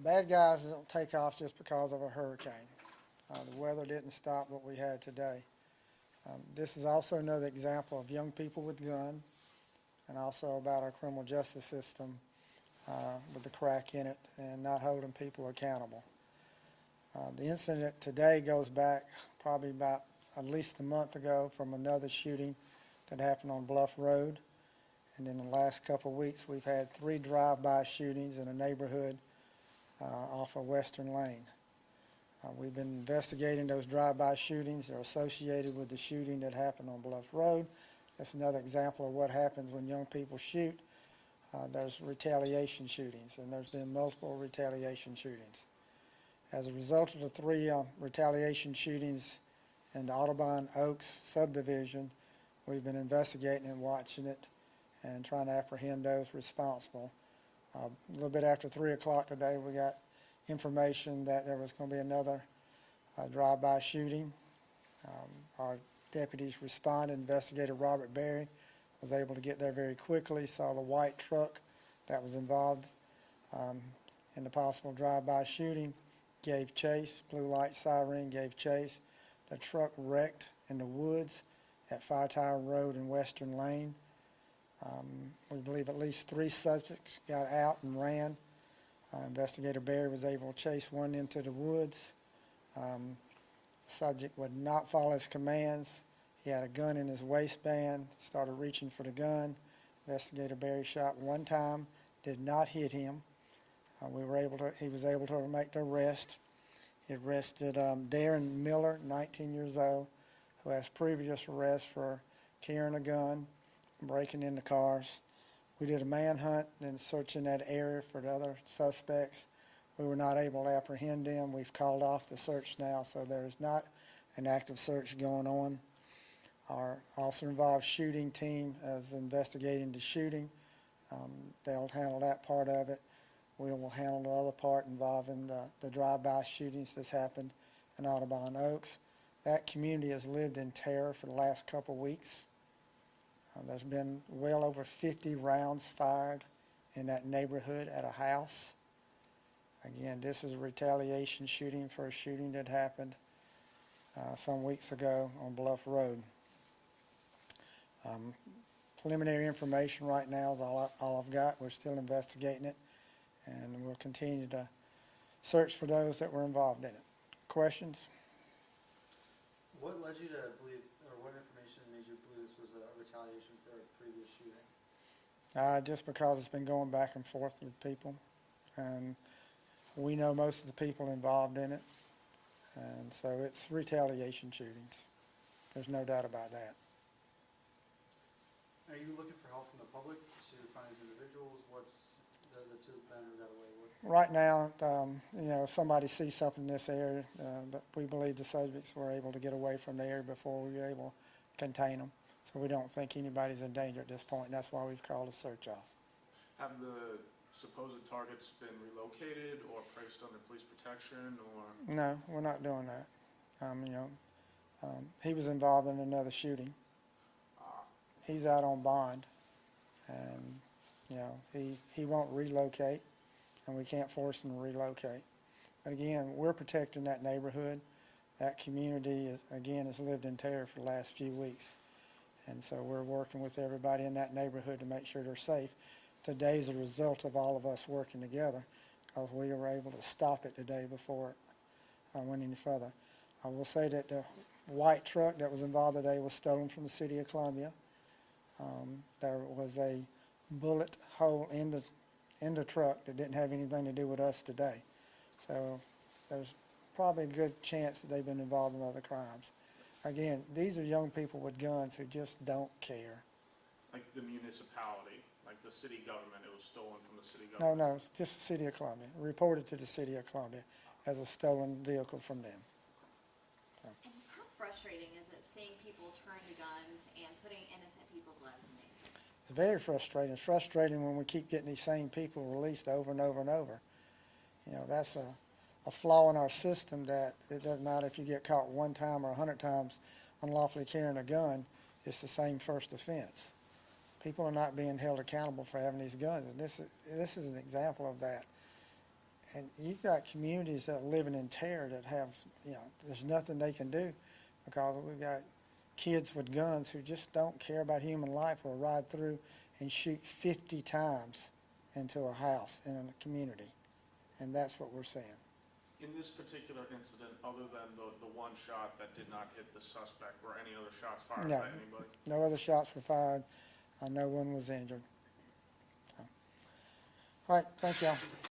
bad guys don't take off just because of a hurricane. The weather didn't stop what we had today. This is also another example of young people with guns, and also about our criminal justice system with the crack in it and not holding people accountable. The incident today goes back probably about at least a month ago from another shooting that happened on Bluff Road. And in the last couple of weeks, we've had 3 drive-by shootings in a neighborhood off of Western Lane. We've been investigating those drive-by shootings. They're associated with the shooting that happened on Bluff Road. That's another example of what happens when young people shoot. There's retaliation shootings, and there's been multiple retaliation shootings. As a result of the 3 retaliation shootings in the Audubon Oaks subdivision, we've been investigating and watching it and trying to apprehend those responsible. A little bit after 3 o'clock today, we got information that there was going to be another drive-by shooting. Our deputies responded. Investigator Robert Berry was able to get there very quickly, saw the white truck that was involved in the possible drive-by shooting, gave chase, blue light siren, gave chase. The truck wrecked in the woods at Fire Tower Road and Western Lane. We believe at least 3 suspects got out and ran. Investigator Berry was able to chase one into the woods. The subject would not follow his commands. He had a gun in his waistband, started reaching for the gun. Investigator Berry shot 1 time, did not hit him. He was able to make the arrest. He arrested Darren Miller, 19 years old, who has previous arrests for carrying a gun, breaking into cars. We did a manhunt and searching that area for the other suspects. We were not able to apprehend them. We've called off the search now, so there is not an active search going on. Our officer involved shooting team is investigating the shooting. They'll handle that part of it. We will handle the other part involving the drive-by shootings that's happened in Audubon Oaks. That community has lived in terror for the last couple of weeks. There's been well over 50 rounds fired in that neighborhood at a house. Again, this is a retaliation shooting for a shooting that happened some weeks ago on Bluff Road. Preliminary information right now is all I've got. We're still investigating it, and we'll continue to search for those that were involved in it. Questions? What led you to believe, or what information made you believe this was a retaliation for a previous shooting? Just because it's been going back and forth with people, and we know most of the people involved in it, and so it's retaliation shootings. There's no doubt about that. Are you looking for help from the public to find these individuals? What's the 2 men who got away with? Right now, if somebody sees something in this area, but we believe the subjects were able to get away from the area before we were able to contain them. So we don't think anybody's in danger at this point, and that's why we've called a search off. Have the supposed targets been relocated or placed under police protection, or? No, we're not doing that. He was involved in another shooting. He's out on bond, and he won't relocate, and we can't force him to relocate. But again, we're protecting that neighborhood. That community has lived in terror for the last few weeks, and so we're working with everybody in that neighborhood to make sure they're safe. Today is a result of all of us working together, because we were able to stop it today before it went any further. I will say that the white truck that was involved today was stolen from the city of Columbia. There was a bullet hole in the truck that didn't have anything to do with us today. So there's probably a good chance that they've been involved in other crimes. Again, these are young people with guns who just don't care. Like the municipality, like the city government, it was stolen from the city government? No, it's just the city of Columbia. Reported to the city of Columbia as a stolen vehicle from them. So. And how frustrating is it seeing people turn to guns and putting innocent people's lives in danger? It's very frustrating. It's frustrating when we keep getting these same people released over and over and over. That's a flaw in our system, that it doesn't matter if you get caught 1 time or 100 times unlawfully carrying a gun, it's the same first offense. People are not being held accountable for having these guns, and this is an example of that. And you've got communities that are living in terror that have, there's nothing they can do because we've got kids with guns who just don't care about human life will ride through and shoot 50 times into a house in a community. And that's what we're seeing. In this particular incident, other than the one shot that did not hit the suspect, were any other shots fired No. by anybody? No other shots were fired. No one was injured. All right, thank y'all.